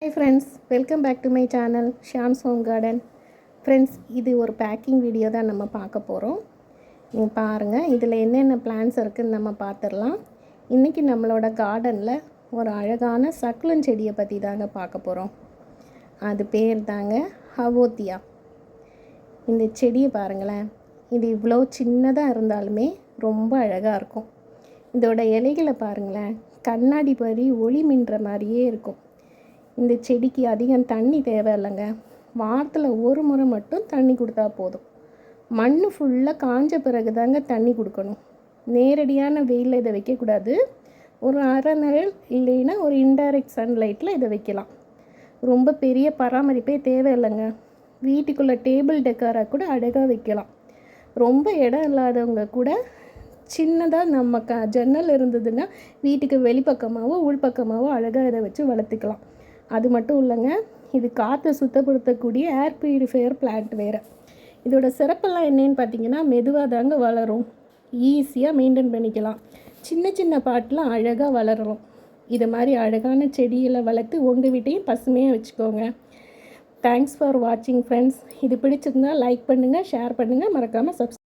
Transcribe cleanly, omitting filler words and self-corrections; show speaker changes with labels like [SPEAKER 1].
[SPEAKER 1] Hi friends, welcome back to my channel Shyam's Home Garden. Friends, இது ஒரு packing video தான் நம்ம பார்க்க போகிறோம். நீங்கள் பாருங்கள், இதில் என்னென்ன பிளான்ஸ் இருக்குதுன்னு நம்ம பார்த்துடலாம். இன்றைக்கி நம்மளோட கார்டனில் ஒரு அழகான சக்குலன் செடியை பற்றி தாங்க பார்க்க போகிறோம். அது பேர் தாங்க ஹவோத்தியா. இந்த செடியை பாருங்களேன், இது இவ்வளோ சின்னதாக இருந்தாலுமே ரொம்ப அழகாக இருக்கும். இதோட இலைகளை பாருங்களேன், கண்ணாடி மாதிரி ஒளி மின்ற மாதிரியே இருக்கும். இந்த செடிக்கு அதிகம் தண்ணி தேவையில்லைங்க. வாரத்தில் ஒரு முறை மட்டும் தண்ணி கொடுத்தா போதும். மண் ஃபுல்லாக காஞ்ச பிறகு தாங்க தண்ணி கொடுக்கணும். நேரடியான வெயிலில் இதை வைக்கக்கூடாது. ஒரு அரை நிழல் இல்லைன்னா ஒரு இன்டைரக்ட் சன்லைட்டில் இதை வைக்கலாம். ரொம்ப பெரிய பராமரிப்பே தேவையில்லைங்க. வீட்டுக்குள்ளே டேபிள் டெக்காராக கூட அழகாக வைக்கலாம். ரொம்ப இடம் இல்லாதவங்க கூட சின்னதாக நம்ம ஜன்னல் இருந்ததுன்னா வீட்டுக்கு வெளிப்பக்கமாகவோ உள்பக்கமாகவோ அழகாக இதை வச்சு வளர்த்துக்கலாம். அது மட்டும் இல்லைங்க, இது காற்றை சுத்தப்படுத்தக்கூடிய ஏர் பியூரிஃபையர் பிளான்ட் வேறு. இதோட சிறப்பெல்லாம் என்னன்னு பார்த்தீங்கன்னா, மெதுவாக தாங்க வளரும், ஈஸியாக மெயின்டைன் பண்ணிக்கலாம், சின்ன சின்ன பாட்டில் அழகாக வளரலாம். இது மாதிரி அழகான செடிகளை வளர்த்து உங்கள் வீட்டையும் பசுமையாக வச்சுக்கோங்க. தேங்க்ஸ் ஃபார் வாட்சிங் ஃப்ரெண்ட்ஸ். இது பிடிச்சிருந்தால் லைக் பண்ணுங்கள், ஷேர் பண்ணுங்கள், மறக்காமல் சப்ஸ்கிரைப்